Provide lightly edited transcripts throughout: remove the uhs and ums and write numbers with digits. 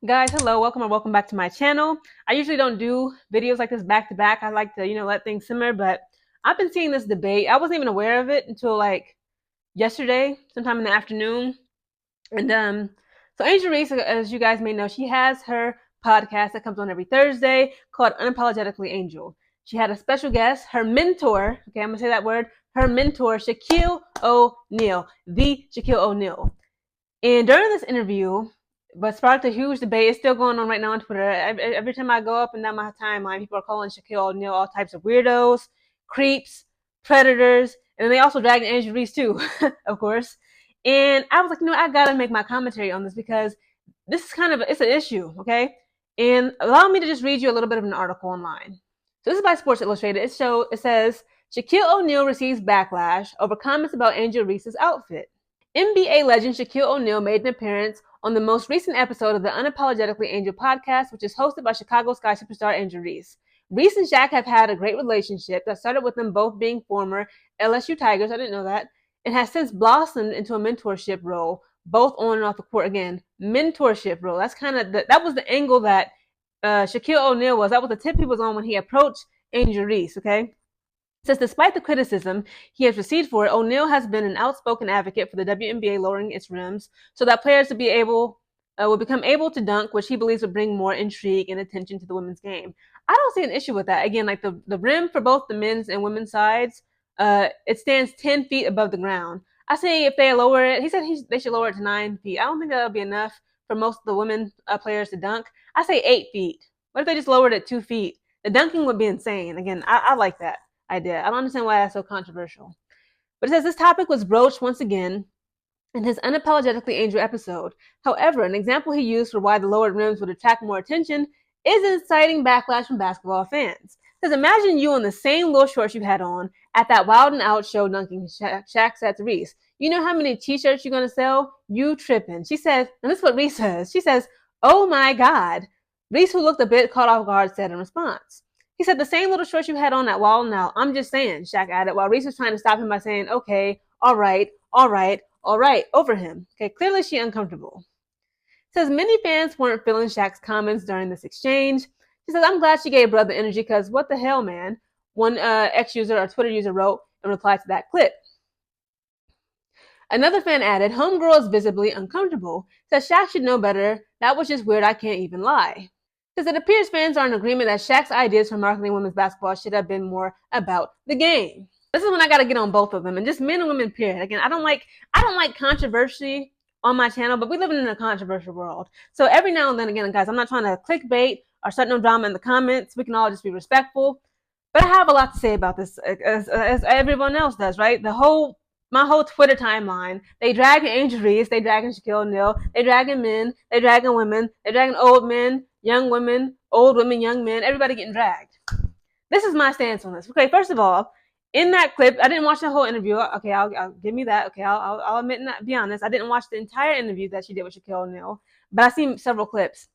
Guys, hello, welcome or welcome back to my channel. I usually don't do videos like this back to back. I like to, let things simmer, but I've been seeing this debate. I wasn't even aware of it until like yesterday, sometime in the afternoon. And so Angel Reese, as you guys may know, she has her podcast that comes on every Thursday called Unapologetically Angel. She had a special guest, her mentor, okay, I'm gonna say that word, her mentor, Shaquille O'Neal, the Shaquille O'Neal. And during this interview, but sparked a huge debate. It's still going on right now on Twitter. Every time I go up and down my timeline, people are calling Shaquille O'Neal all types of weirdos, creeps, predators, and they also dragged Andrew Reese too, of course. And I was like, I gotta make my commentary on this because this is it's an issue, okay? And allow me to just read you a little bit of an article online. So this is by Sports Illustrated. It says Shaquille O'Neal receives backlash over comments about Angel Reese's outfit. NBA legend Shaquille O'Neal made an appearance on the most recent episode of the Unapologetically Angel podcast, which is hosted by Chicago Sky superstar Angel Reese. Reese and Shaq have had a great relationship that started with them both being former LSU Tigers, I didn't know that, and has since blossomed into a mentorship role, both on and off the court. Again, mentorship role. That's that was the angle that Shaquille O'Neal was. That was the tip he was on when he approached Angel Reese, okay? Says despite the criticism he has received for it, O'Neal has been an outspoken advocate for the WNBA lowering its rims so that players will become able to dunk, which he believes would bring more intrigue and attention to the women's game. I don't see an issue with that. Again, like the rim for both the men's and women's sides, it stands 10 feet above the ground. I say if they lower it, he said they should lower it to 9 feet. I don't think that'll be enough for most of the women players to dunk. I say 8 feet. What if they just lowered it 2 feet? The dunking would be insane. Again, I like that idea. I don't understand why that's so controversial. But it says this topic was broached once again in his Unapologetically Angel episode. However, an example he used for why the lowered rims would attract more attention is inciting backlash from basketball fans. Because imagine you in the same little shorts you had on at that Wild and Out show dunking, Shaq said to Reese. You know how many t-shirts you're going to sell? You tripping. She says, and this is what Reese says. She says, oh my God. Reese, who looked a bit caught off guard, said in response. He said, the same little shorts you had on at Wild and Out. I'm just saying, Shaq added, while Reese was trying to stop him by saying, okay, all right, over him. Okay, clearly she uncomfortable. Says many fans weren't feeling Shaq's comments during this exchange. She says, I'm glad she gave brother energy because what the hell, man? One X user or Twitter user wrote in reply to that clip. Another fan added, homegirl is visibly uncomfortable. Says Shaq should know better. That was just weird. I can't even lie. Because it appears fans are in agreement that Shaq's ideas for marketing women's basketball should have been more about the game. This is when I gotta get on both of them, and just men and women, period. Again, I don't like controversy on my channel, but we live in a controversial world. So every now and then, again, guys, I'm not trying to clickbait or start no drama in the comments. We can all just be respectful. But I have a lot to say about this, as everyone else does, right? My whole Twitter timeline, they dragging Angel Reese, they dragging Shaquille O'Neal, they dragging men, they dragging women, they dragging old men, young women, old women, young men, everybody getting dragged. This is my stance on this. Okay, first of all, in that clip, I didn't watch the whole interview. Okay, I'll give me that. Okay, I'll admit and be honest. I didn't watch the entire interview that she did with Shaquille O'Neal, but I've seen several clips.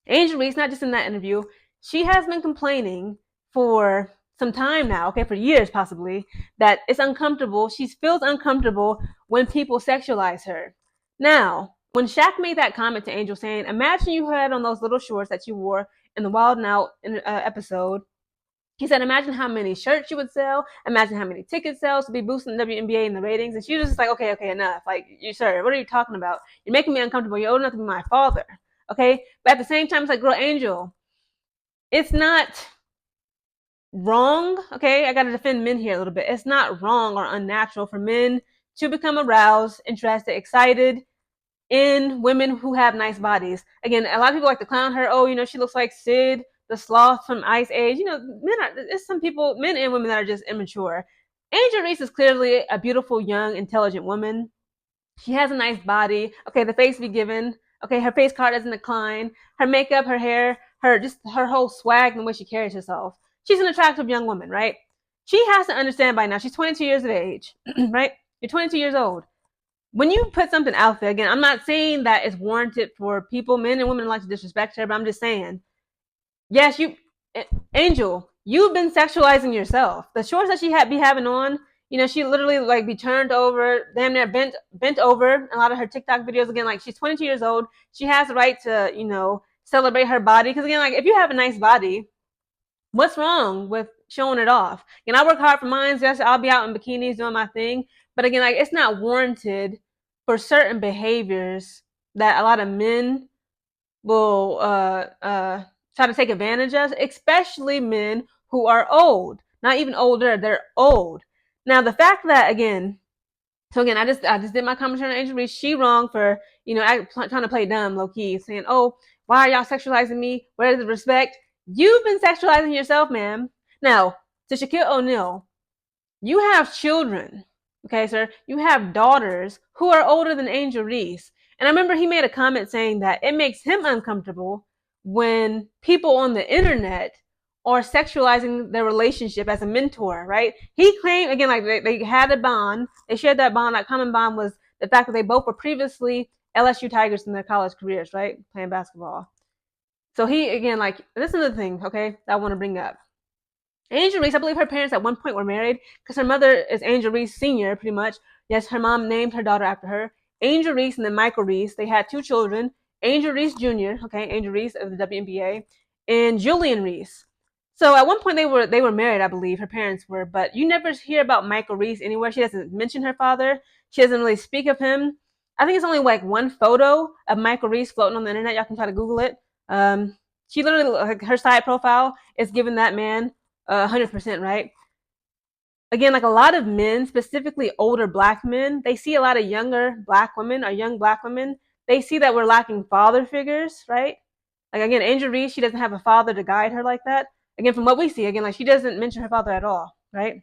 Angel Reese, not just in that interview, she has been complaining for some time now, okay, for years possibly, that it's uncomfortable. She feels uncomfortable when people sexualize her. Now, when Shaq made that comment to Angel saying, imagine you had on those little shorts that you wore in the Wild and Out episode, he said, imagine how many shirts you would sell. Imagine how many ticket sales to be boosting the WNBA in the ratings. And she was just like, okay, enough. Like, sir, what are you talking about? You're making me uncomfortable. You're old enough to be my father. Okay? But at the same time, it's like, girl, Angel, it's not wrong. Okay? I got to defend men here a little bit. It's not wrong or unnatural for men to become aroused, interested, excited in women who have nice bodies. Again, a lot of people like to clown her. Oh, she looks like Sid the sloth from Ice Age. There's some people, men and women, that are just immature. Angel Reese is clearly a beautiful, young, intelligent woman. She has a nice body. Okay, the face be given. Okay, her face card doesn't decline. Her makeup, her hair, her whole swag and the way she carries herself. She's an attractive young woman, right? She has to understand by now. She's 22 years of age, right? You're 22 years old. When you put something out there, again, I'm not saying that it's warranted for people, men and women, like to disrespect her, but I'm just saying, yes, Angel, you've been sexualizing yourself. The shorts that she be having on, She literally like be turned over, damn near bent over. A lot of her TikTok videos, again, like she's 22 years old. She has the right to, celebrate her body. Because again, like if you have a nice body, what's wrong with showing it off? And I work hard for mine. Yes, I'll be out in bikinis doing my thing. But again, like it's not warranted for certain behaviors that a lot of men will try to take advantage of, especially men who are old. Not even older, they're old. Now the fact that again, I just did my commentary on Angel Reese. She wrong for trying to play dumb, low key, saying, "Oh, why are y'all sexualizing me? Where's the respect?" You've been sexualizing yourself, ma'am. Now to Shaquille O'Neal, you have children, okay, sir. You have daughters who are older than Angel Reese. And I remember he made a comment saying that it makes him uncomfortable when people on the internet are sexualizing their relationship as a mentor, right? He claimed, again, like they had a bond. They shared that bond. That common bond was the fact that they both were previously LSU Tigers in their college careers, right? Playing basketball. So he, again, like, this is another thing, okay, that I want to bring up. Angel Reese, I believe her parents at one point were married because her mother is Angel Reese Sr., pretty much. Yes, her mom named her daughter after her. Angel Reese and then Michael Reese. They had two children. Angel Reese Jr., okay, Angel Reese of the WNBA, and Julian Reese. So at one point they were married, I believe, her parents were, but you never hear about Michael Reese anywhere. She doesn't mention her father. She doesn't really speak of him. I think it's only like one photo of Michael Reese floating on the internet. Y'all can try to Google it. She literally, like, her side profile is giving that man 100%, right? Again, like a lot of men, specifically older black men, they see a lot of younger black women or young black women. They see that we're lacking father figures, right? Like again, Angel Reese, she doesn't have a father to guide her like that. Again, from what we see, again, like she doesn't mention her father at all, right?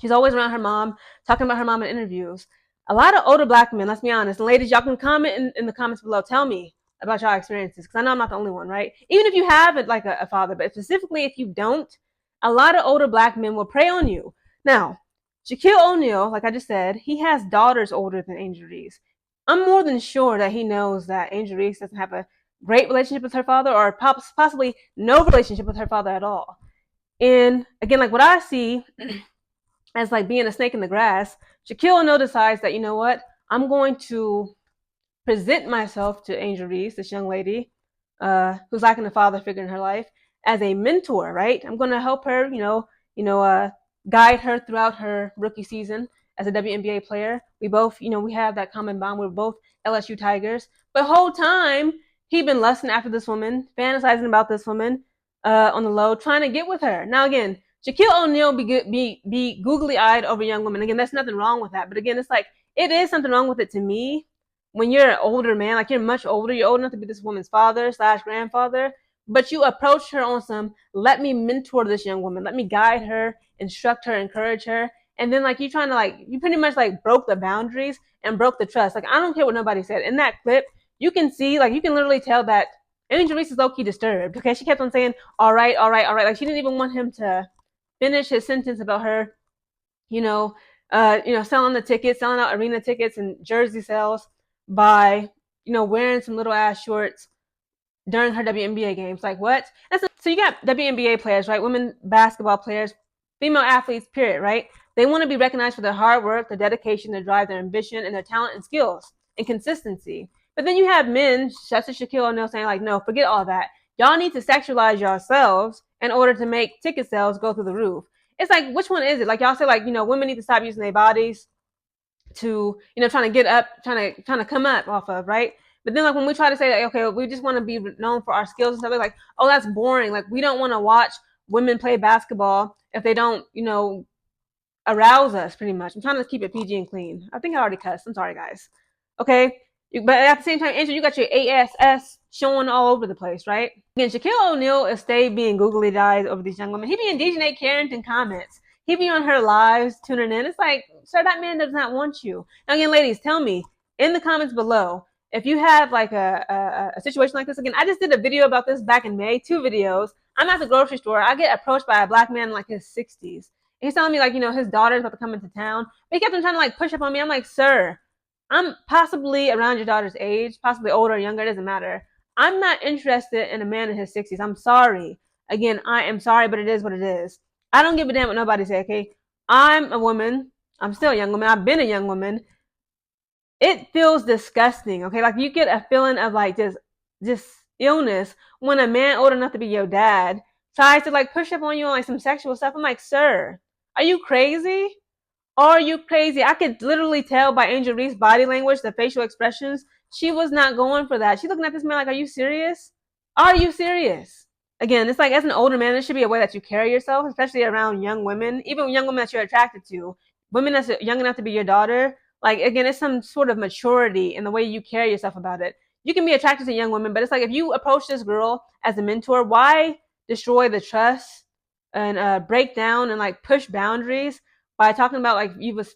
She's always around her mom, talking about her mom in interviews. A lot of older black men, let's be honest. And ladies, y'all can comment in the comments below. Tell me about y'all experiences, because I know I'm not the only one, right? Even if you have like a father, but specifically if you don't, a lot of older black men will prey on you. Now, Shaquille O'Neal, like I just said, he has daughters older than Angel Reese. I'm more than sure that he knows that Angel Reese doesn't have a great relationship with her father, or possibly no relationship with her father at all. And again, like what I see as like being a snake in the grass, Shaquille O'Neal decides that, you know what, I'm going to present myself to Angel Reese, this young lady, who's lacking a father figure in her life, as a mentor, right? I'm going to help her, guide her throughout her rookie season as a WNBA player. We both, we have that common bond. We're both LSU Tigers. But the whole time, he'd been lusting after this woman, fantasizing about this woman on the low, trying to get with her. Now, again, Shaquille O'Neal be googly eyed over young women. Again, there's nothing wrong with that. But again, it's like, it is something wrong with it to me when you're an older man, like you're much older, you're old enough to be this woman's father / grandfather, but you approach her on some, let me mentor this young woman, let me guide her, instruct her, encourage her. And then like you trying to like, you pretty much like broke the boundaries and broke the trust. Like I don't care what nobody said. In that clip, you can see, like you can literally tell that Angel Reese is low-key disturbed. Okay, she kept on saying, all right, all right, all right. Like she didn't even want him to finish his sentence about her, selling the tickets, selling out arena tickets and jersey sales by, wearing some little ass shorts during her WNBA games. Like what? So you got WNBA players, right? Women basketball players, female athletes, period, right? They want to be recognized for their hard work, their dedication, their drive, their ambition, and their talent and skills and consistency. But then you have men, such as Shaquille O'Neal, saying like, no, forget all that. Y'all need to sexualize yourselves in order to make ticket sales go through the roof. It's like, which one is it? Like y'all say, like, women need to stop using their bodies to, trying to get up, trying to come up off of, right? But then like when we try to say like, okay, we just want to be known for our skills and stuff, like, oh, that's boring. Like we don't want to watch women play basketball if they don't, arouse us, pretty much. I'm trying to keep it PG and clean. I think I already cussed. I'm sorry, guys. Okay. But at the same time, Andrew, you got your ASS showing all over the place, right? Again, Shaquille O'Neal is stay being googly eyed over these young women. He be in DJ Carrington comments. He be on her lives tuning in. It's like, sir, that man does not want you. Now, again, ladies, tell me in the comments below if you have like a situation like this. Again, I just did a video about this back in May, 2 videos. I'm at the grocery store. I get approached by a black man in like his 60s. He's telling me like, his daughter's about to come into town. But he kept on trying to like push up on me. I'm like, sir, I'm possibly around your daughter's age, possibly older or younger, it doesn't matter. I'm not interested in a man in his 60s. I'm sorry. Again, I am sorry, but it is what it is. I don't give a damn what nobody say, okay? I'm a woman. I'm still a young woman. I've been a young woman. It feels disgusting. Okay, like you get a feeling of like just illness when a man old enough to be your dad tries to like push up on you on like some sexual stuff. I'm like, sir, are you crazy? Are you crazy? I could literally tell by Angel Reese's body language, the facial expressions, she was not going for that. She's looking at this man like, are you serious? Are you serious? Again, it's like as an older man, there should be a way that you carry yourself, especially around young women, even young women that you're attracted to, women that's young enough to be your daughter. Like again, it's some sort of maturity in the way you carry yourself about it. You can be attracted to young women, but it's like if you approach this girl as a mentor, why destroy the trust and break down and like push boundaries by talking about like you was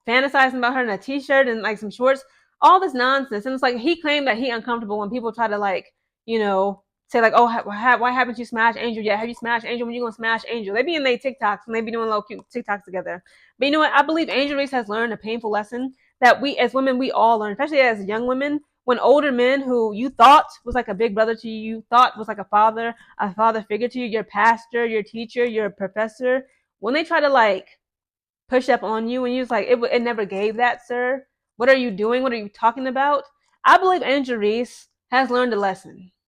fantasizing about her in a t-shirt and like some shorts, all this nonsense. And it's like he claimed that he uncomfortable when people try to like, you know, say like, oh, why haven't you smashed Angel yet? Have you smashed Angel? When you gonna smash Angel? They be in their TikToks and they be doing little cute TikToks together. But you know what? I believe Angel Reese has learned a painful lesson that we as women we all learn, especially as young women. When older men who you thought was like a big brother to you, you thought was like a father figure to you, your pastor, your teacher, your professor, when they try to like push up on you and you was like, it never gave that, sir. What are you doing? What are you talking about? I believe Angel Reese has learned a lesson.